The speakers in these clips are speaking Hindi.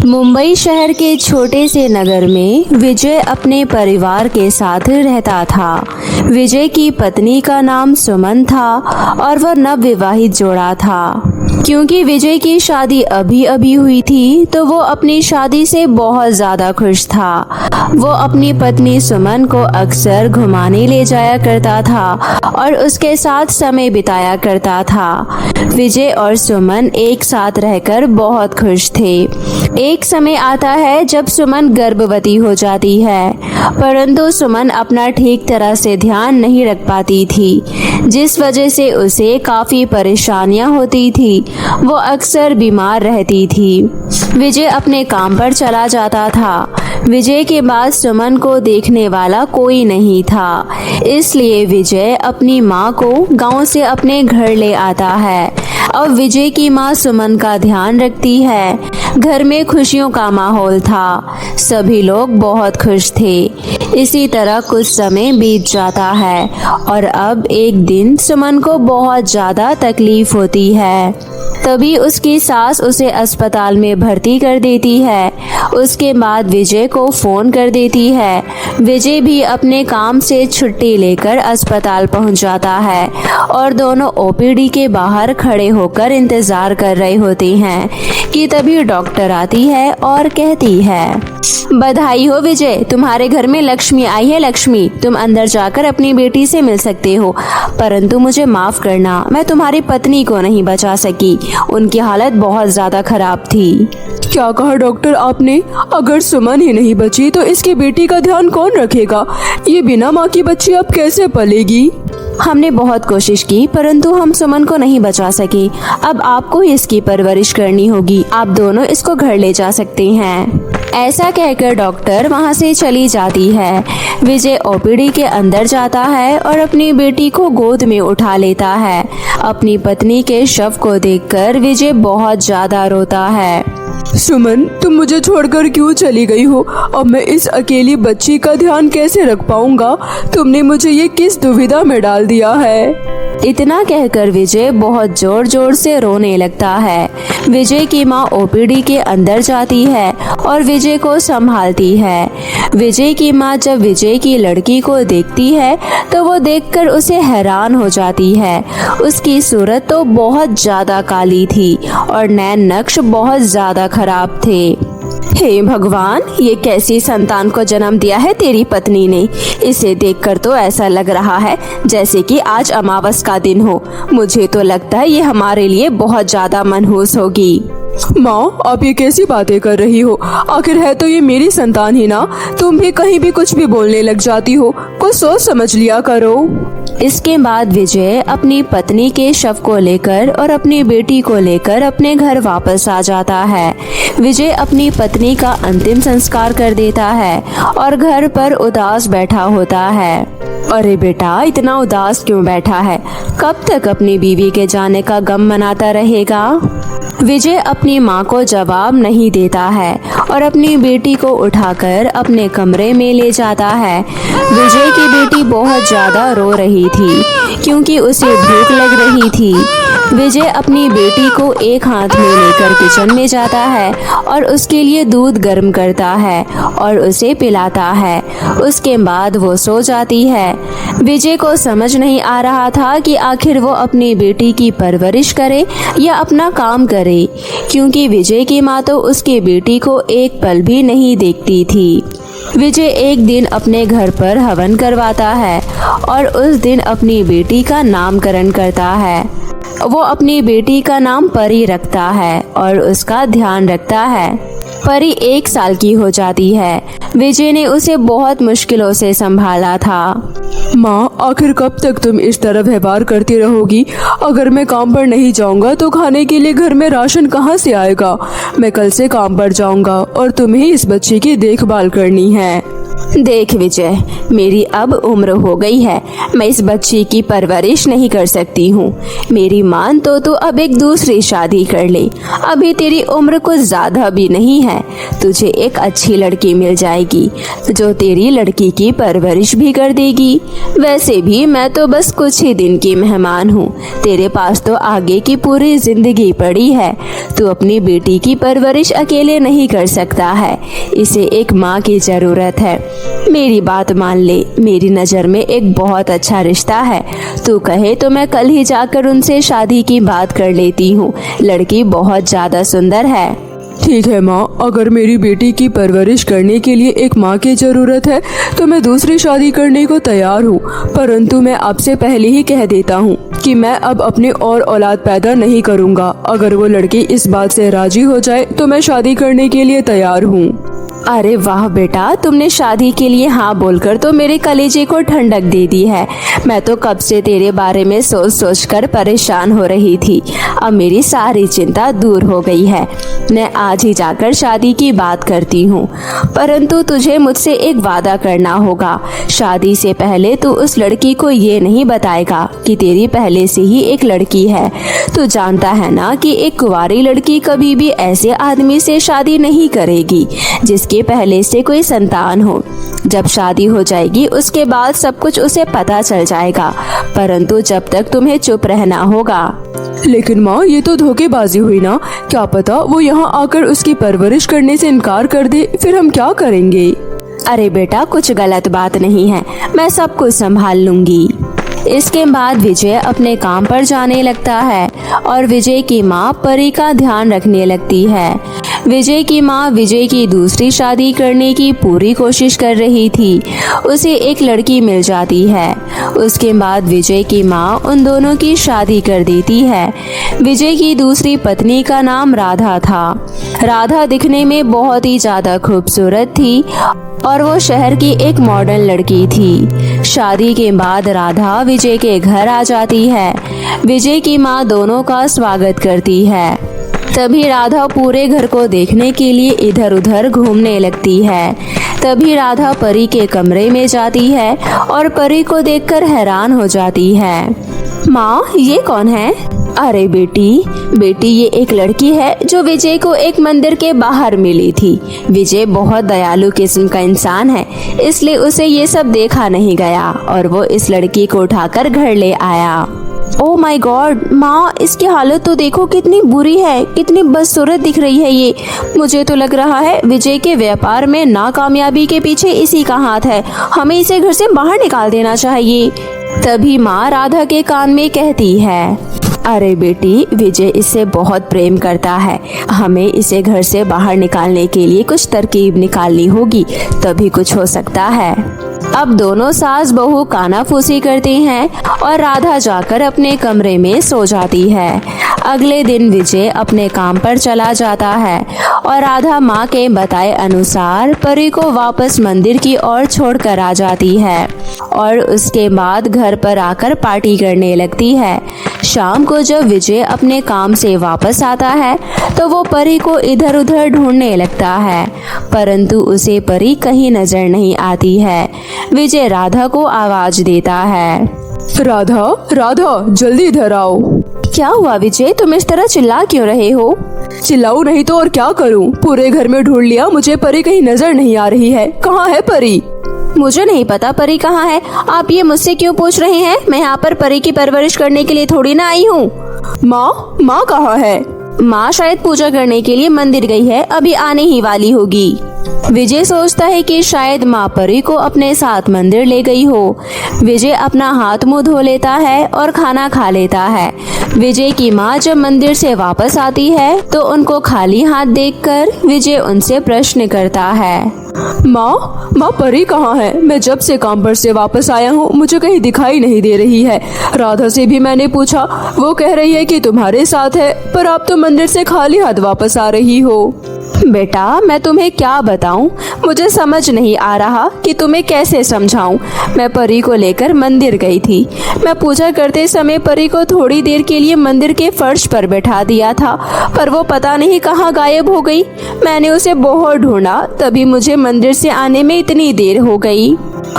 मुंबई शहर के छोटे से नगर में विजय अपने परिवार के साथ रहता था। विजय की पत्नी का नाम सुमन था और वह नवविवाहित जोड़ा था। क्योंकि विजय की शादी अभी अभी हुई थी तो वो अपनी शादी से बहुत ज़्यादा खुश था। वो अपनी पत्नी सुमन को अक्सर घुमाने ले जाया करता था और उसके साथ समय बिताया करता था। विजय और सुमन एक साथ रहकर बहुत खुश थे। एक समय आता है जब सुमन गर्भवती हो जाती है, परंतु सुमन अपना ठीक तरह से ध्यान नहीं रख पाती थी, जिस वजह से उसे काफ़ी परेशानियां होती थी। वो अक्सर बीमार रहती थी। विजय अपने काम पर चला जाता था। विजय के बाद सुमन को देखने वाला कोई नहीं था, इसलिए विजय अपनी माँ को गांव से अपने घर ले आता है। अब विजय की माँ सुमन का ध्यान रखती है। घर में खुशियों का माहौल था, सभी लोग बहुत खुश थे। इसी तरह कुछ समय बीत जाता है और अब एक दिन सुमन को बहुत ज़्यादा तकलीफ होती है। तभी उसकी सास उसे अस्पताल में भर्ती कर देती है। उसके बाद विजय को फ़ोन कर देती है। विजय भी अपने काम से छुट्टी लेकर अस्पताल पहुंच जाता है और दोनों ओपीडी के बाहर खड़े होकर इंतज़ार कर रहे होते हैं कि तभी डॉक्टर आती है और कहती है, बधाई हो विजय, तुम्हारे घर में लक्ष्मी आई है। लक्ष्मी, तुम अंदर जाकर अपनी बेटी से मिल सकते हो, परंतु मुझे माफ़ करना, मैं तुम्हारी पत्नी को नहीं बचा सकी। उनकी हालत बहुत ज़्यादा खराब थी। क्या कहा डॉक्टर आपने? अगर सुमन ही नहीं बची तो इसकी बेटी का ध्यान कौन रखेगा? ये बिना माँ की बच्ची अब कैसे पलेगी? हमने बहुत कोशिश की, परंतु हम सुमन को नहीं बचा सके। अब आपको ही इसकी परवरिश करनी होगी। आप दोनों इसको घर ले जा सकते हैं। ऐसा कहकर डॉक्टर वहां से चली जाती है। विजय ओपीडी के अंदर जाता है और अपनी बेटी को गोद में उठा लेता है। अपनी पत्नी के शव को देखकर विजय बहुत ज्यादा रोता है। सुमन, तुम मुझे छोड़कर क्यों चली गई हो? अब मैं इस अकेली बच्ची का ध्यान कैसे रख पाऊंगा? तुमने मुझे ये किस दुविधा में डाल दिया है? इतना कहकर विजय बहुत जोर जोर से रोने लगता है। विजय की माँ ओपीडी के अंदर जाती है और विजय को संभालती है। विजय की माँ जब विजय की लड़की को देखती है तो वो देखकर उसे हैरान हो जाती है। उसकी सूरत तो बहुत ज्यादा काली थी और नैन नक्श बहुत ज्यादा खराब थे। हे भगवान, ये कैसी संतान को जन्म दिया है तेरी पत्नी ने। इसे देखकर तो ऐसा लग रहा है जैसे कि आज अमावस का दिन हो। मुझे तो लगता है ये हमारे लिए बहुत ज्यादा मनहूस होगी। माँ, आप ये कैसी बातें कर रही हो? आखिर है तो ये मेरी संतान ही ना। तुम भी कहीं भी कुछ भी बोलने लग जाती हो। कुछ सोच समझ लिया करो। इसके बाद विजय अपनी पत्नी के शव को लेकर और अपनी बेटी को लेकर अपने घर वापस आ जाता है। विजय अपनी पत्नी का अंतिम संस्कार कर देता है और घर पर उदास बैठा होता है। अरे बेटा, इतना उदास क्यों बैठा है? कब तक अपनी बीवी के जाने का गम मनाता रहेगा? विजय अपनी माँ को जवाब नहीं देता है और अपनी बेटी को उठाकर अपने कमरे में ले जाता है। विजय की बेटी बहुत ज्यादा रो रही थी क्योंकि उसे भूख लग रही थी। विजय अपनी बेटी को एक हाथ में लेकर किचन में जाता है और उसके लिए दूध गर्म करता है और उसे पिलाता है। उसके बाद वो सो जाती है। विजय को समझ नहीं आ रहा था कि आखिर वो अपनी बेटी की परवरिश करे या अपना काम करे, क्योंकि विजय की माँ तो उसकी बेटी को एक पल भी नहीं देखती थी। विजय एक दिन अपने घर पर हवन करवाता है और उस दिन अपनी बेटी का नामकरण करता है। वो अपनी बेटी का नाम परी रखता है और उसका ध्यान रखता है। परी 1 साल की हो जाती है। विजय ने उसे बहुत मुश्किलों से संभाला था। माँ, आखिर कब तक तुम इस तरह व्यवहार करती रहोगी? अगर मैं काम पर नहीं जाऊंगा तो खाने के लिए घर में राशन कहाँ से आएगा? मैं कल से काम पर जाऊंगा और तुम्हें इस बच्चे की देखभाल करनी है। देख विजय, मेरी अब उम्र हो गई है, मैं इस बच्ची की परवरिश नहीं कर सकती हूँ। मेरी मान तो तू अब एक दूसरी शादी कर ले। अभी तेरी उम्र कुछ ज्यादा भी नहीं है, तुझे एक अच्छी लड़की मिल जाएगी जो तेरी लड़की की परवरिश भी कर देगी। वैसे भी मैं तो बस कुछ ही दिन की मेहमान हूँ, तेरे पास तो आगे की पूरी जिंदगी पड़ी है। तू अपनी बेटी की परवरिश अकेले नहीं कर सकता है, इसे एक माँ की जरूरत है। मेरी बात मान ले, मेरी नज़र में एक बहुत अच्छा रिश्ता है। तू कहे तो मैं कल ही जाकर उनसे शादी की बात कर लेती हूँ। लड़की बहुत ज़्यादा सुंदर है। ठीक है माँ, अगर मेरी बेटी की परवरिश करने के लिए एक माँ की जरूरत है तो मैं दूसरी शादी करने को तैयार हूँ। परंतु मैं आपसे पहले ही कह देता हूँ कि मैं अब अपनी और औलाद पैदा नहीं करूँगा। अगर वो लड़की इस बात से राजी हो जाए तो मैं शादी करने के लिए तैयार हूँ। अरे वाह बेटा, तुमने शादी के लिए हाँ बोलकर तो मेरे कलेजे को ठंडक दे दी है। मैं तो कब से तेरे बारे में सोच सोच कर परेशान हो रही थी। अब मेरी सारी चिंता दूर हो गई है। मैं आज ही जाकर शादी की बात करती हूँ, परंतु तुझे मुझसे एक वादा करना होगा। शादी से पहले तू उस लड़की को ये नहीं बताएगा कि तेरी पहले से ही एक लड़की है। तू जानता है ना कि एक कुंवारी लड़की कभी भी ऐसे आदमी से शादी नहीं करेगी जिसके पहले से कोई संतान हो। जब शादी हो जाएगी उसके बाद सब कुछ उसे पता चल जाएगा, परंतु जब तक तुम्हें चुप रहना होगा। लेकिन माँ, ये तो धोखेबाजी हुई ना। क्या पता वो यहाँ आकर उसकी परवरिश करने से इनकार कर दे, फिर हम क्या करेंगे? अरे बेटा, कुछ गलत बात नहीं है, मैं सब कुछ संभाल लूंगी। इसके बाद विजय अपने काम पर जाने लगता है और विजय की माँ परी का ध्यान रखने लगती है। विजय की माँ विजय की दूसरी शादी करने की पूरी कोशिश कर रही थी। उसे एक लड़की मिल जाती है। उसके बाद विजय की माँ उन दोनों की शादी कर देती है। विजय की दूसरी पत्नी का नाम राधा था। राधा दिखने में बहुत ही ज्यादा खूबसूरत थी और वो शहर की एक मॉडर्न लड़की थी। शादी के बाद राधा विजय के घर आ जाती है। विजय की माँ दोनों का स्वागत करती है। तभी राधा पूरे घर को देखने के लिए इधर उधर घूमने लगती है। तभी राधा परी के कमरे में जाती है और परी को देखकर हैरान हो जाती है। माँ, ये कौन है? अरे बेटी ये एक लड़की है जो विजय को एक मंदिर के बाहर मिली थी। विजय बहुत दयालु किस्म का इंसान है, इसलिए उसे ये सब देखा नहीं गया और वो इस लड़की को उठाकर घर ले आया। ओह माय गॉड माँ, इसकी हालत तो देखो कितनी बुरी है, कितनी बदसूरत दिख रही है ये। मुझे तो लग रहा है विजय के व्यापार में नाकामयाबी के पीछे इसी का हाथ है। हमें इसे घर से बाहर निकाल देना चाहिए। तभी माँ राधा के कान में कहती है, अरे बेटी, विजय इससे बहुत प्रेम करता है। हमें इसे घर से बाहर निकालने के लिए कुछ तरकीब निकालनी होगी, तभी कुछ हो सकता है। अब दोनों सास बहू कानाफूसी करती हैं और राधा जाकर अपने कमरे में सो जाती है। अगले दिन विजय अपने काम पर चला जाता है और राधा माँ के बताए अनुसार परी को वापस मंदिर की ओर छोड़कर आ जाती है और उसके बाद घर पर आकर पार्टी करने लगती है। शाम को जब विजय अपने काम से वापस आता है तो वो परी को इधर उधर ढूंढने लगता है, परंतु उसे परी कहीं नजर नहीं आती है। विजय राधा को आवाज देता है, राधा राधा, जल्दी इधर आओ। क्या हुआ विजय, तुम इस तरह चिल्ला क्यों रहे हो? चिल्लाऊं नहीं तो और क्या करूं? पूरे घर में ढूंढ लिया, मुझे परी कहीं नजर नहीं आ रही है। कहाँ है परी? मुझे नहीं पता परी कहाँ है। आप ये मुझसे क्यों पूछ रहे हैं? मैं यहाँ पर परी की परवरिश करने के लिए थोड़ी ना आई हूँ। माँ कहाँ है? माँ शायद पूजा करने के लिए मंदिर गई है, अभी आने ही वाली होगी। विजय सोचता है कि शायद माँ परी को अपने साथ मंदिर ले गई हो। विजय अपना हाथ मुंह धो लेता है और खाना खा लेता है। विजय की माँ जब मंदिर से वापस आती है तो उनको खाली हाथ देखकर विजय उनसे प्रश्न करता है, माँ परी कहाँ है? मैं जब से काम पर से वापस आया हूँ मुझे कहीं दिखाई नहीं दे रही है। राधा से भी मैंने पूछा, वो कह रही है कि तुम्हारे साथ है, पर आप तो मंदिर से खाली हाथ वापस आ रही हो। बेटा, मैं तुम्हें क्या बताऊं? मुझे समझ नहीं आ रहा कि तुम्हें कैसे समझाऊं। मैं परी को लेकर मंदिर गई थी। मैं पूजा करते समय परी को थोड़ी देर के लिए मंदिर के फर्श पर बैठा दिया था, पर वो पता नहीं कहाँ गायब हो गई। मैंने उसे बहुत ढूंढा, तभी मुझे मंदिर से आने में इतनी देर हो गई।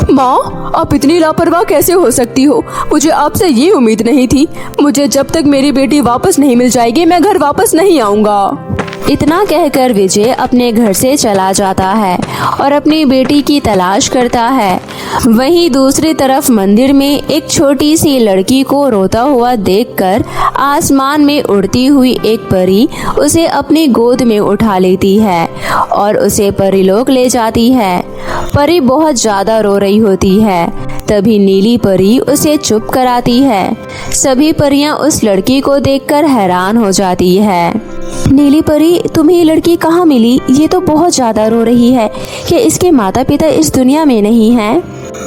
माँ, आप इतनी लापरवाह कैसे हो सकती हो? मुझे आपसे ये उम्मीद नहीं थी। मुझे जब तक मेरी बेटी वापस नहीं मिल जाएगी, मैं घर वापस नहीं आऊँगा। इतना कहकर विजय अपने घर से चला जाता है और अपनी बेटी की तलाश करता है। वहीं दूसरी तरफ मंदिर में एक छोटी सी लड़की को रोता हुआ देखकर आसमान में उड़ती हुई एक परी उसे अपनी गोद में उठा लेती है और उसे परीलोक ले जाती है। परी बहुत ज्यादा रो रही होती है। तभी नीली परी उसे चुप कराती है। सभी परियां उस लड़की को देखकर हैरान हो जाती है। नीली परी, तुम्हें ये लड़की कहाँ मिली? ये तो बहुत ज्यादा रो रही है। क्या इसके माता पिता इस दुनिया में नहीं हैं?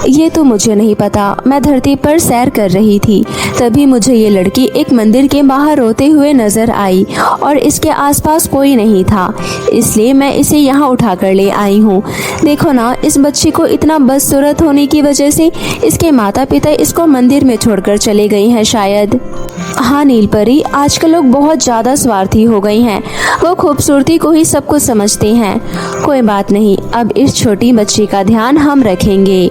ये तो मुझे नहीं पता। मैं धरती पर सैर कर रही थी, तभी मुझे ये लड़की एक मंदिर के बाहर रोते हुए नजर आई और इसके आसपास कोई नहीं था, इसलिए मैं इसे यहाँ उठा कर ले आई हूँ। देखो ना, इस बच्ची को इतना बदसूरत होने की वजह से इसके माता पिता इसको मंदिर में छोड़कर चले गए हैं शायद। हाँ नीलपरी, आजकल लोग बहुत ज्यादा स्वार्थी हो गए हैं। वो खूबसूरती को ही सब कुछ समझते हैं। कोई बात नहीं, अब इस छोटी बच्ची का ध्यान हम रखेंगे।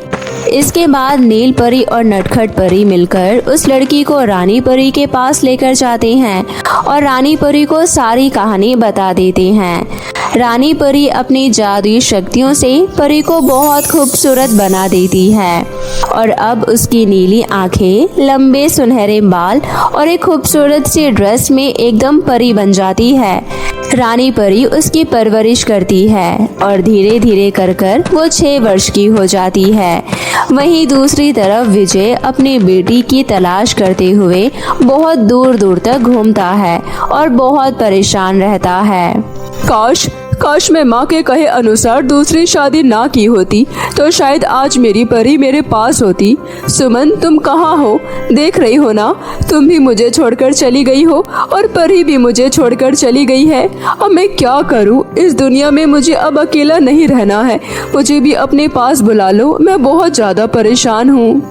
इसके बाद नील परी और नटखट परी मिलकर उस लड़की को रानी परी के पास लेकर जाते हैं और रानी परी को सारी कहानी बता देते हैं। रानी परी अपनी जादुई शक्तियों से परी को बहुत खूबसूरत बना देती है और अब उसकी नीली आंखें, लंबे सुनहरे बाल और एक खूबसूरत सी ड्रेस में एकदम परी बन जाती है। रानी परी उसकी परवरिश करती है और धीरे धीरे कर वो 6 वर्ष की हो जाती है। वहीं दूसरी तरफ विजय अपनी बेटी की तलाश करते हुए बहुत दूर दूर तक घूमता है और बहुत परेशान रहता है। काश मैं माँ के कहे अनुसार दूसरी शादी ना की होती, तो शायद आज मेरी परी मेरे पास होती। सुमन, तुम कहाँ हो? देख रही हो ना, तुम भी मुझे छोड़कर चली गई हो और परी भी मुझे छोड़कर चली गई है। अब मैं क्या करूँ? इस दुनिया में मुझे अब अकेला नहीं रहना है। मुझे भी अपने पास बुला लो, मैं बहुत ज्यादा परेशान हूँ।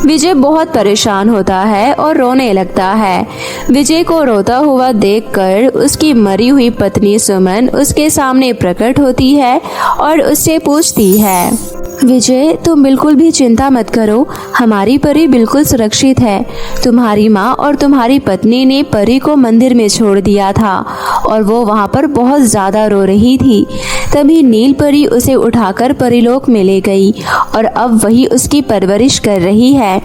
विजय बहुत परेशान होता है और रोने लगता है। विजय को रोता हुआ देखकर उसकी मरी हुई पत्नी सुमन उसके सामने प्रकट होती है और उससे पूछती है, विजय, तुम बिल्कुल भी चिंता मत करो, हमारी परी बिल्कुल सुरक्षित है। तुम्हारी माँ और तुम्हारी पत्नी ने परी को मंदिर में छोड़ दिया था और वो वहाँ पर बहुत ज़्यादा रो रही थी। तभी नील परी उसे उठाकर परीलोक में ले गई और अब वही उसकी परवरिश कर रही है।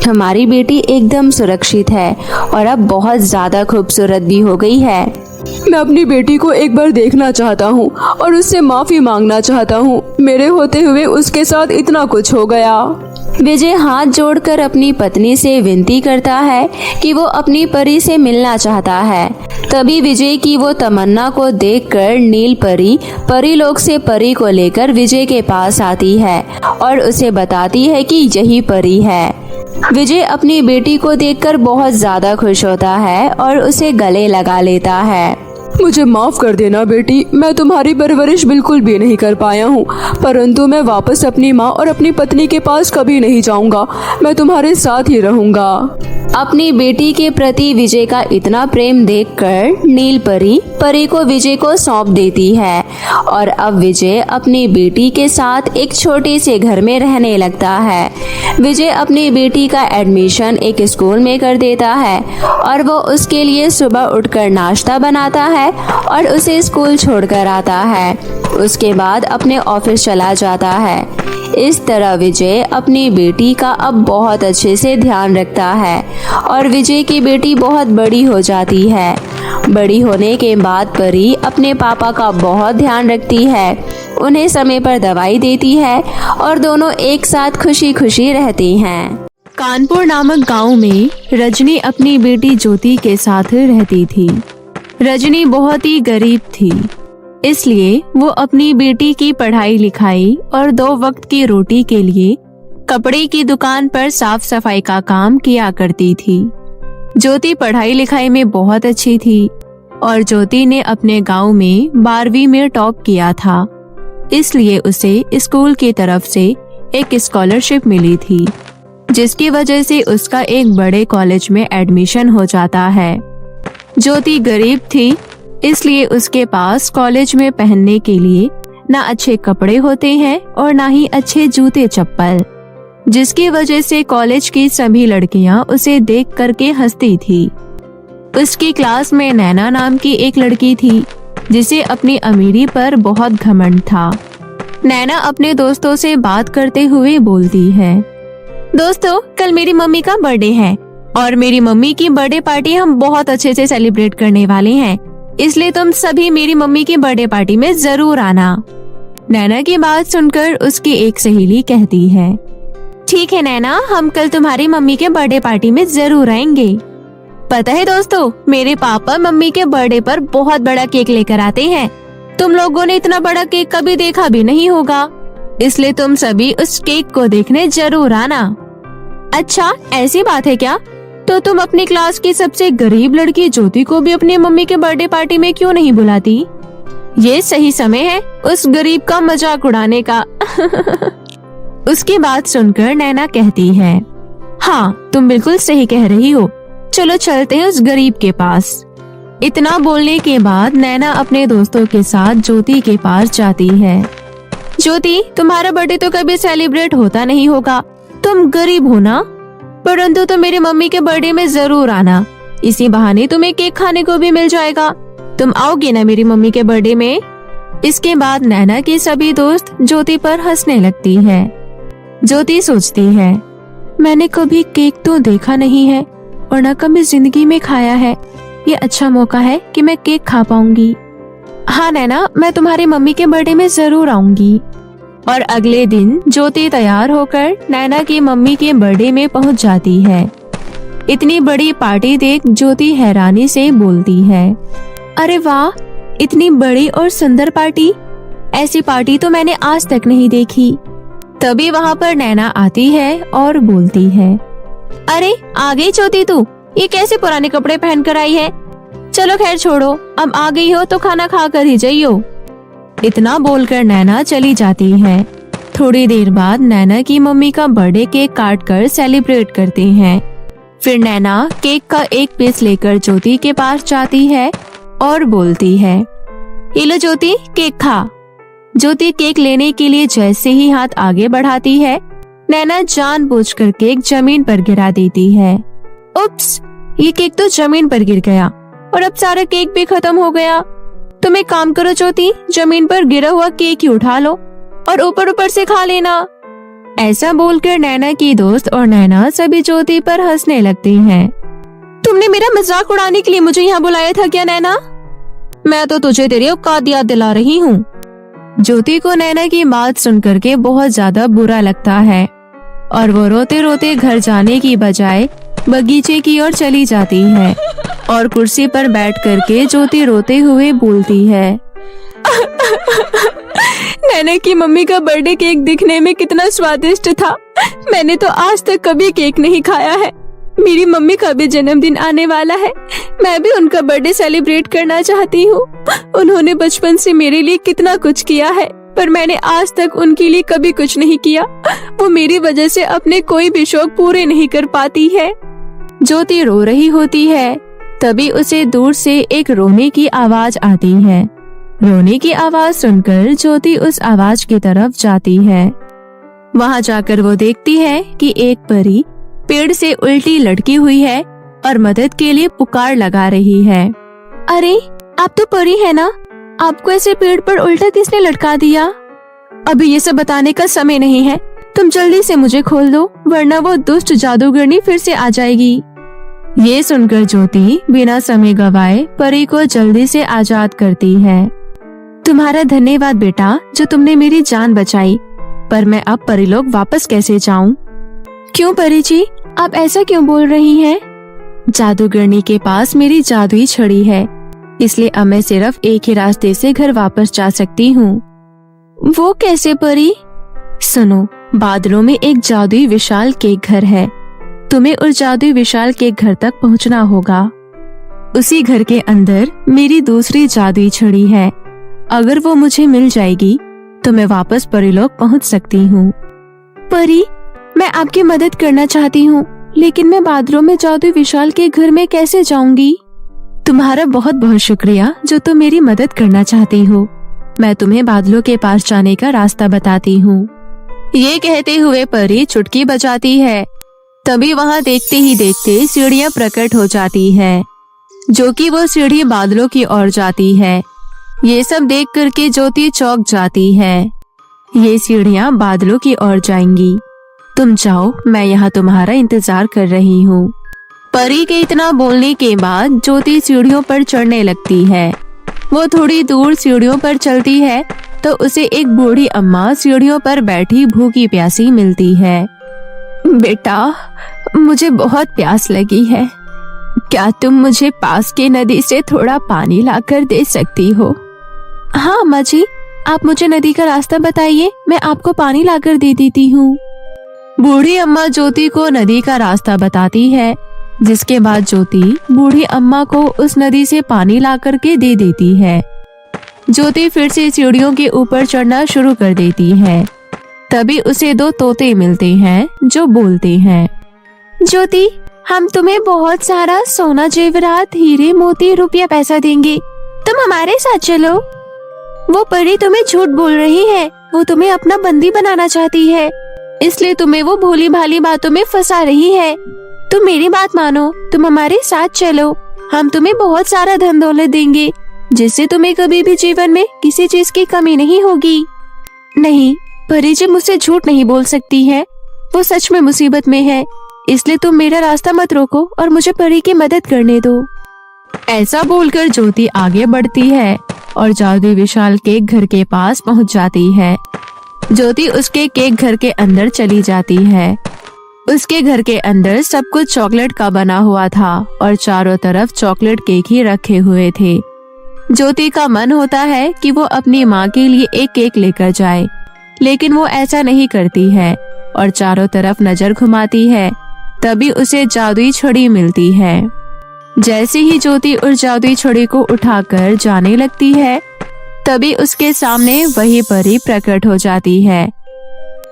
हमारी बेटी एकदम सुरक्षित है और अब बहुत ज़्यादा खूबसूरत भी हो गई है। मैं अपनी बेटी को एक बार देखना चाहता हूँ और उससे माफी मांगना चाहता हूँ। मेरे होते हुए उसके साथ इतना कुछ हो गया। विजय हाथ जोड़कर अपनी पत्नी से विनती करता है कि वो अपनी परी से मिलना चाहता है। तभी विजय की वो तमन्ना को देखकर नील परी परीलोक से परी को लेकर विजय के पास आती है और उसे बताती है कि यही परी है। विजय अपनी बेटी को देखकर बहुत ज्यादा खुश होता है और उसे गले लगा लेता है। मुझे माफ कर देना बेटी, मैं तुम्हारी परवरिश बिल्कुल भी नहीं कर पाया हूँ, परंतु मैं वापस अपनी माँ और अपनी पत्नी के पास कभी नहीं जाऊँगा। मैं तुम्हारे साथ ही रहूँगा। अपनी बेटी के प्रति विजय का इतना प्रेम देखकर नील परी परी को विजय को सौंप देती है और अब विजय अपनी बेटी के साथ एक छोटे से घर में रहने लगता है। विजय अपनी बेटी का एडमिशन एक स्कूल में कर देता है और वो उसके लिए सुबह उठकर नाश्ता बनाता है और उसे स्कूल छोड़कर आता है। उसके बाद अपने ऑफिस चला जाता है। इस तरह विजय अपनी बेटी का अब बहुत अच्छे से ध्यान रखता है और विजय की बेटी बहुत बड़ी हो जाती है। बड़ी होने के बाद परी अपने पापा का बहुत ध्यान रखती है, उन्हें समय पर दवाई देती है और दोनों एक साथ खुशी खुशी रहती हैं। कानपुर नामक गांव में रजनी अपनी बेटी ज्योति के साथ रहती थी। रजनी बहुत ही गरीब थी, इसलिए वो अपनी बेटी की पढ़ाई लिखाई और 2 वक्त की रोटी के लिए कपड़े की दुकान पर साफ सफाई का काम किया करती थी। ज्योति पढ़ाई लिखाई में बहुत अच्छी थी। और ज्योति ने अपने गांव में 12वीं में टॉप किया था, इसलिए उसे स्कूल की तरफ से एक स्कॉलरशिप मिली थी, जिसकी वजह से उसका एक बड़े कॉलेज में एडमिशन हो जाता है। ज्योति गरीब थी, इसलिए उसके पास कॉलेज में पहनने के लिए ना अच्छे कपड़े होते हैं और ना ही अच्छे जूते चप्पल, जिसकी वजह से कॉलेज की सभी लड़कियां उसे देख करके हंसती थी। उसकी क्लास में नैना नाम की एक लड़की थी, जिसे अपनी अमीरी पर बहुत घमंड था। नैना अपने दोस्तों से बात करते हुए बोलती है, दोस्तों, कल मेरी मम्मी का बर्थडे है और मेरी मम्मी की बर्थडे पार्टी हम बहुत अच्छे से सेलिब्रेट करने वाले हैं, इसलिए तुम सभी मेरी मम्मी की बर्थडे पार्टी में जरूर आना। नैना की बात सुनकर उसकी एक सहेली कहती है, ठीक है नैना, हम कल तुम्हारी मम्मी के बर्थडे पार्टी में जरूर आएंगे। पता है दोस्तों, मेरे पापा मम्मी के बर्थडे पर बहुत बड़ा केक लेकर आते हैं। तुम लोगों ने इतना बड़ा केक कभी देखा भी नहीं होगा, इसलिए तुम सभी उस केक को देखने जरूर आना। अच्छा, ऐसी बात है क्या? तो तुम अपनी क्लास की सबसे गरीब लड़की ज्योति को भी अपनी मम्मी के बर्थडे पार्टी में क्यों नहीं बुलाती? ये सही समय है उस गरीब का मजाक उड़ाने का। उसकी बात सुनकर नैना कहती है, हाँ, तुम बिल्कुल सही कह रही हो, चलो चलते हैं उस गरीब के पास। इतना बोलने के बाद नैना अपने दोस्तों के साथ ज्योति के पास जाती है। ज्योति, तुम्हारा बर्थडे तो कभी सेलिब्रेट होता नहीं होगा, तुम गरीब हो ना, परंतु तुम मेरी मम्मी के बर्थडे में जरूर आना, इसी बहाने तुम्हें केक खाने को भी मिल जाएगा। तुम आओगे ना मेरी मम्मी के बर्थडे में? इसके बाद नैना के सभी दोस्त ज्योति पर हंसने लगती है। ज्योति सोचती है, मैंने कभी केक तो देखा नहीं है और न कभी जिंदगी में खाया है, ये अच्छा मौका है कि मैं केक खा पाऊंगी। हाँ नैना, मैं तुम्हारी मम्मी के बर्थडे में जरूर आऊंगी। और अगले दिन ज्योति तैयार होकर नैना की मम्मी के बर्थडे में पहुंच जाती है। इतनी बड़ी पार्टी देख ज्योति हैरानी से बोलती है, अरे वाह, इतनी बड़ी और सुंदर पार्टी, ऐसी पार्टी तो मैंने आज तक नहीं देखी। तभी वहाँ पर नैना आती है और बोलती है, अरे आ गई ज्योति तू, ये कैसे पुराने कपड़े पहन कर आई है? चलो खैर छोड़ो, अब आ गई हो तो खाना खा कर ही जाइयो। इतना बोलकर नैना चली जाती है। थोड़ी देर बाद नैना की मम्मी का बर्थडे केक काट कर सेलिब्रेट करती हैं। फिर नैना केक का एक पीस लेकर ज्योति के पास जाती है और बोलती है, ये लो ज्योति, केक खा। ज्योति केक लेने के लिए जैसे ही हाथ आगे बढ़ाती है, नैना जानबूझकर केक जमीन पर गिरा देती है। उप्स, ये केक तो जमीन पर गिर गया और अब सारा केक भी खत्म हो गया। तुम एक काम करो ज्योति, जमीन पर गिरा हुआ केक ही उठा लो और ऊपर ऊपर से खा लेना। ऐसा बोलकर नैना की दोस्त और नैना सभी ज्योति पर हंसने लगती हैं। तुमने मेरा मजाक उड़ाने के लिए मुझे यहाँ बुलाया था क्या नैना? मैं तो तुझे तेरी औकात याद दिला रही हूँ। ज्योति को नैना की बात सुनकर के बहुत ज्यादा बुरा लगता है और वो रोते रोते घर जाने की बजाय बगीचे की ओर चली जाती है और कुर्सी पर बैठ करके ज्योति रोते हुए बोलती है, नैना की मम्मी का बर्थडे केक दिखने में कितना स्वादिष्ट था। मैंने तो आज तक कभी केक नहीं खाया है। मेरी मम्मी का भी जन्मदिन आने वाला है, मैं भी उनका बर्थडे सेलिब्रेट करना चाहती हूँ। उन्होंने बचपन से मेरे लिए कितना कुछ किया है, पर मैंने आज तक उनके लिए कभी कुछ नहीं किया। वो मेरी वजह से अपने कोई भी शौक पूरे नहीं कर पाती है। ज्योति रो रही होती है, तभी उसे दूर से एक रोने की आवाज आती है। रोने की आवाज सुनकर ज्योति उस आवाज की तरफ जाती है। वहाँ जाकर वो देखती है कि एक परी पेड़ से उल्टी लटकी हुई है और मदद के लिए पुकार लगा रही है। अरे, आप तो परी है ना? आपको ऐसे पेड़ पर उल्टा किसने लटका दिया? अभी ये सब बताने का समय नहीं है, तुम जल्दी से मुझे खोल दो, वरना वो दुष्ट जादूगरनी फिर से आ जाएगी। ये सुनकर ज्योति बिना समय गवाए परी को जल्दी से आजाद करती है। तुम्हारा धन्यवाद बेटा, जो तुमने मेरी जान बचाई, पर मैं अब परीलोक वापस कैसे जाऊं? क्यों परी जी, आप ऐसा क्यों बोल रही हैं? जादूगरनी के पास मेरी जादुई छड़ी है, इसलिए अब मैं सिर्फ एक ही रास्ते से घर वापस जा सकती हूँ। वो कैसे परी? सुनो, बादलों में एक जादुई विशाल केक घर है, तुम्हें उस जादुई विशाल केक घर तक पहुँचना होगा। उसी घर के अंदर मेरी दूसरी जादुई छड़ी है। अगर वो मुझे मिल जाएगी तो मैं वापस परीलोक पहुंच सकती हूँ। परी, मैं आपकी मदद करना चाहती हूँ, लेकिन मैं बादलों में जादुई विशाल के घर में कैसे जाऊंगी? तुम्हारा बहुत बहुत शुक्रिया जो तुम मेरी मदद करना चाहती हो। मैं तुम्हें बादलों के पास जाने का रास्ता बताती हूँ। ये कहते हुए परी चुटकी बजाती है। तभी वहाँ देखते ही देखते सीढ़ियाँ प्रकट हो जाती है, जो कि वो सीढ़ी बादलों की ओर जाती है। ये सब देख करके ज्योति चौंक जाती है। ये सीढ़ियाँ बादलों की ओर जाएंगी। तुम जाओ, मैं यहाँ तुम्हारा इंतजार कर रही हूँ। परी के इतना बोलने के बाद ज्योति सीढ़ियों पर चढ़ने लगती है। वो थोड़ी दूर सीढ़ियों पर चलती है तो उसे एक बूढ़ी अम्मा सीढ़ियों पर बैठी भूखी प्यासी मिलती है। बेटा, मुझे बहुत प्यास लगी है। क्या तुम मुझे पास के नदी से थोड़ा पानी लाकर दे सकती हो? हाँ अम्मा जी, आप मुझे नदी का रास्ता बताइए, मैं आपको पानी लाकर दे देती हूँ। बूढ़ी अम्मा ज्योति को नदी का रास्ता बताती है, जिसके बाद ज्योति बूढ़ी अम्मा को उस नदी से पानी ला करके दे देती है। ज्योति फिर से सीढ़ियों के ऊपर चढ़ना शुरू कर देती है। तभी उसे दो तोते मिलते हैं जो बोलते हैं, ज्योति, हम तुम्हें बहुत सारा सोना, जेवरात, हीरे, मोती, रुपया, पैसा देंगे, तुम हमारे साथ चलो। वो परी तुम्हें झूठ बोल रही है, वो तुम्हें अपना बंदी बनाना चाहती है, इसलिए तुम्हें वो भोली भाली बातों में फंसा रही है। तुम मेरी बात मानो, तुम हमारे साथ चलो, हम तुम्हें बहुत सारा धन दौलत देंगे, जिससे तुम्हें कभी भी जीवन में किसी चीज की कमी नहीं होगी। नहीं, परी जी मुझसे झूठ नहीं बोल सकती है, वो सच में मुसीबत में है, इसलिए तुम मेरा रास्ता मत रोको और मुझे परी की मदद करने दो। ऐसा बोलकर ज्योति आगे बढ़ती है और जादुई विशाल के घर के पास पहुंच जाती है। ज्योति उसके केक घर के अंदर चली जाती है। उसके घर के अंदर सब कुछ चॉकलेट का बना हुआ था और चारों तरफ चॉकलेट केक ही रखे हुए थे। ज्योति का मन होता है कि वो अपनी माँ के लिए एक केक लेकर जाए, लेकिन वो ऐसा नहीं करती है और चारों तरफ नजर घुमाती है। तभी उसे जादुई छड़ी मिलती है। जैसे ही ज्योति उस जादुई छड़ी को उठाकर जाने लगती है, तभी उसके सामने वही परी प्रकट हो जाती है।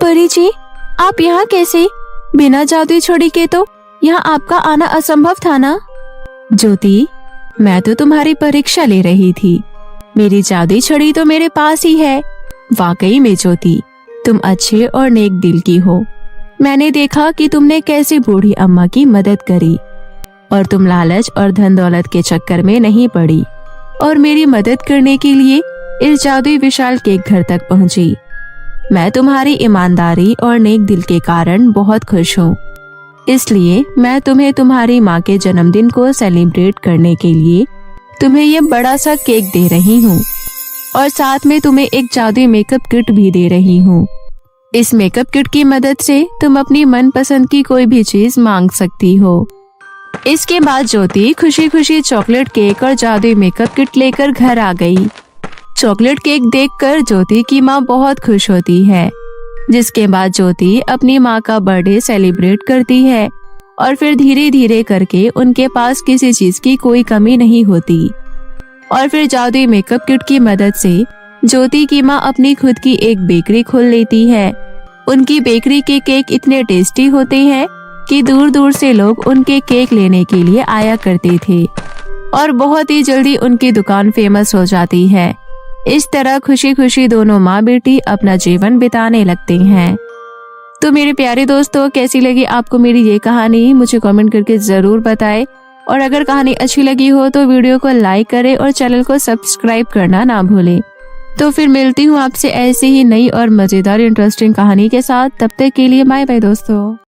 परी जी, आप यहाँ कैसे? बिना जादुई छड़ी के तो यहाँ आपका आना असंभव था ना? ज्योति, मैं तो तुम्हारी परीक्षा ले रही थी, मेरी जादुई छड़ी तो मेरे पास ही है। वाकई में ज्योति, तुम अच्छे और नेक दिल की हो। मैंने देखा कि तुमने कैसे बूढ़ी अम्मा की मदद करी और तुम लालच और धन दौलत के चक्कर में नहीं पड़ी और मेरी मदद करने के लिए इस जादुई विशाल के घर तक पहुंची। मैं तुम्हारी ईमानदारी और नेक दिल के कारण बहुत खुश हूँ। इसलिए मैं तुम्हें तुम्हारी माँ के जन्मदिन को सेलिब्रेट करने के लिए तुम्हें ये बड़ा सा केक दे रही हूँ और साथ में तुम्हें एक जादुई मेकअप किट भी दे रही हूँ। इस मेकअप किट की मदद से तुम अपनी मनपसंद की कोई भी चीज मांग सकती हो। इसके बाद ज्योति खुशी खुशी चॉकलेट केक और जादुई मेकअप किट लेकर घर आ गई। चॉकलेट केक देखकर ज्योति की माँ बहुत खुश होती है, जिसके बाद ज्योति अपनी माँ का बर्थडे सेलिब्रेट करती है और फिर धीरे धीरे करके उनके पास किसी चीज की कोई कमी नहीं होती। और फिर जादुई मेकअप किट की मदद से ज्योति की माँ अपनी खुद की एक बेकरी खोल लेती है। उनकी बेकरी के केक इतने टेस्टी होते हैं कि दूर दूर से लोग उनके केक लेने के लिए आया करते थे और बहुत ही जल्दी उनकी दुकान फेमस हो जाती है। इस तरह खुशी खुशी दोनों माँ बेटी अपना जीवन बिताने लगते हैं। तो मेरे प्यारे दोस्तों, कैसी लगी आपको मेरी ये कहानी? मुझे कमेंट करके जरूर बताएं और अगर कहानी अच्छी लगी हो तो वीडियो को लाइक करें और चैनल को सब्सक्राइब करना ना भूलें। तो फिर मिलती हूँ आपसे ऐसी ही नई और मजेदार इंटरेस्टिंग कहानी के साथ। तब तक के लिए बाय बाय दोस्तों।